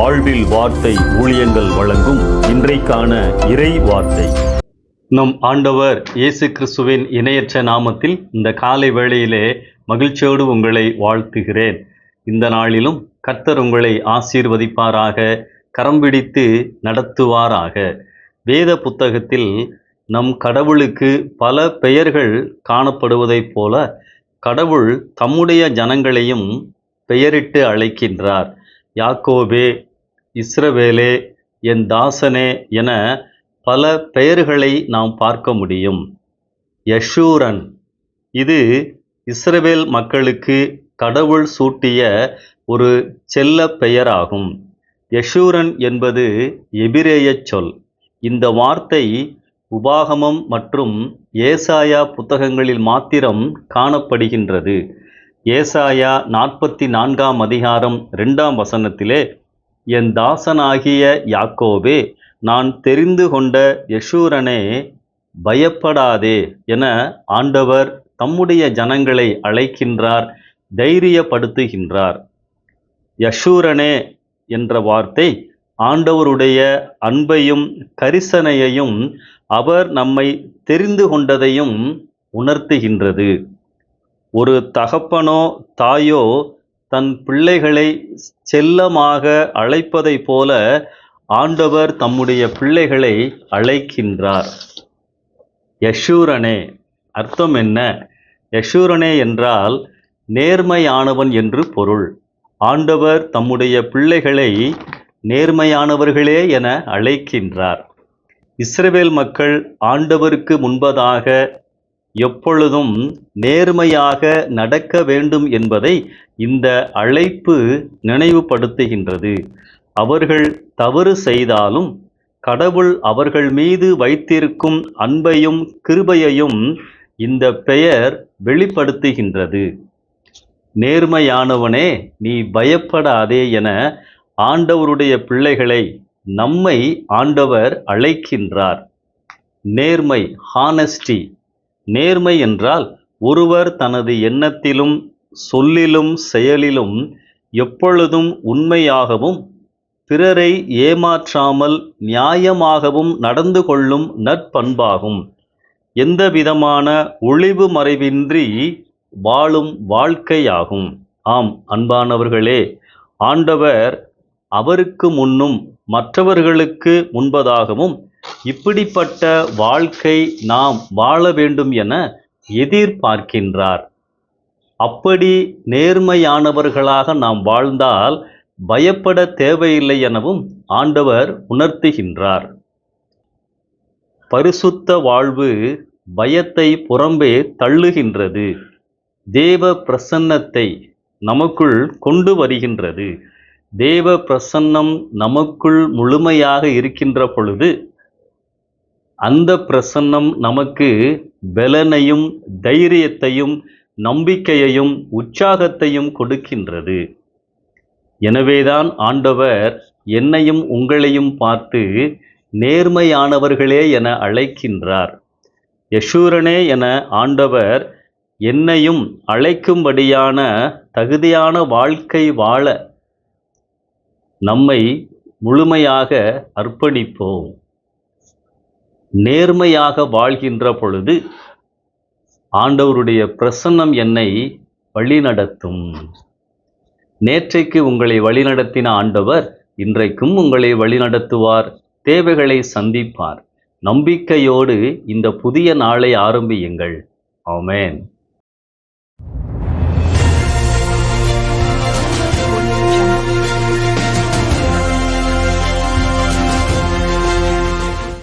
வாழ்வில் வார்த்தை ஊழியங்கள் வழங்கும் இன்றைக்கான இறை வார்த்தை. நம் ஆண்டவர் இயேசு கிறிஸ்துவின் இணையற்ற நாமத்தில் இந்த காலை வேளையிலே மகிழ்ச்சியோடு உங்களை வாழ்த்துகிறேன். இந்த நாளிலும் கர்த்தர் உங்களை ஆசீர்வதிப்பாராக, கரம் பிடித்து நடத்துவாராக. வேத புத்தகத்தில் நம் கடவுளுக்கு பல பெயர்கள் காணப்படுவதைப் போல கடவுள் தம்முடைய ஜனங்களையும் பெயரிட்டு அழைக்கின்றார். யாக்கோபே, இஸ்ரவேலே, என் தாசனே என பல பெயர்களை நாம் பார்க்க முடியும். யஷூரன், இது இஸ்ரவேல் மக்களுக்கு கடவுள் சூட்டிய ஒரு செல்ல பெயராகும். யஷூரன் என்பது எபிரேய சொல். இந்த வார்த்தை உபாகமம் மற்றும் ஏசாயா புத்தகங்களில் மாத்திரம் காணப்படுகின்றது. ஏசாயா 44 அதிகாரம் 2 என் தாசனாகிய யாக்கோபே, நான் தெரிந்து கொண்ட யஷூரனே, பயப்படாதே என ஆண்டவர் தம்முடைய ஜனங்களை அழைக்கின்றார், தைரியப்படுத்துகின்றார். யஷூரனே என்ற வார்த்தை ஆண்டவருடைய அன்பையும் கரிசனையையும் அவர் நம்மை தெரிந்து கொண்டதையும் உணர்த்துகின்றது. ஒரு தகப்பனோ தாயோ தன் பிள்ளைகளை செல்லமாக அழைப்பதைப் போல ஆண்டவர் தம்முடைய பிள்ளைகளை அழைக்கின்றார். யஷூரனே அர்த்தம் என்ன? யஷூரனே என்றால் நேர்மையானவன் என்று பொருள். ஆண்டவர் தம்முடைய பிள்ளைகளை நேர்மையானவர்களே என அழைக்கின்றார். இஸ்ரவேல் மக்கள் ஆண்டவருக்கு முன்பதாக எப்பொழுதும் நேர்மையாக நடக்க வேண்டும் என்பதை இந்த அழைப்பு நினைவுபடுத்துகின்றது. அவர்கள் தவறு செய்தாலும் கடவுள் அவர்கள் மீது வைத்திருக்கும் அன்பையும் கிருபையையும் இந்த பெயர் வெளிப்படுத்துகின்றது. நேர்மையானவனே, நீ பயப்படாதே என ஆண்டவருடைய பிள்ளைகளை, நம்மை ஆண்டவர் அழைக்கின்றார். நேர்மை, ஹானஸ்டி. நேர்மை என்றால் ஒருவர் தனது எண்ணத்திலும் சொல்லிலும் செயலிலும் எப்பொழுதும் உண்மையாகவும் பிறரை ஏமாற்றாமல் நியாயமாகவும் நடந்து கொள்ளும் நற்பண்பாகும். எந்த விதமான ஒளிவு மறைவின்றி வாழும் வாழ்க்கையாகும். ஆம் அன்பானவர்களே, ஆண்டவர் அவருக்கு முன்னும் மற்றவர்களுக்கு முன்பதாகவும் இப்படிப்பட்ட வாழ்க்கை நாம் வாழ வேண்டும் என எதிர்பார்க்கின்றார். அப்படி நேர்மையானவர்களாக நாம் வாழ்ந்தால் பயப்பட தேவையில்லை எனவும் ஆண்டவர் உணர்த்துகின்றார். பரிசுத்த வாழ்வு பயத்தை புறம்பே தள்ளுகின்றது. தேவ பிரசன்னத்தை நமக்குள் கொண்டு வருகின்றது. தேவ பிரசன்னம் நமக்குள் முழுமையாக இருக்கின்ற பொழுது அந்த பிரசன்னம் நமக்கு பலனையும் தைரியத்தையும் நம்பிக்கையையும் உற்சாகத்தையும் கொடுக்கின்றது. எனவேதான் ஆண்டவர் என்னையும் உங்களையும் பார்த்து நேர்மையானவர்களே என அழைக்கின்றார். யஷூரனே என ஆண்டவர் என்னையும் அழைக்கும்படியான தகுதியான வாழ்க்கை வாழ நம்மை முழுமையாக அர்ப்பணிப்போம். நேர்மையாக வாழ்கின்ற பொழுது ஆண்டவருடைய பிரசன்னம் என்னை வழிநடத்தும். நேற்றைக்கு உங்களை வழிநடத்தின ஆண்டவர் இன்றைக்கும் உங்களை வழிநடத்துவார், தேவைகளை சந்திப்பார். நம்பிக்கையோடு இந்த புதிய நாளை ஆரம்பியுங்கள். ஆமென்.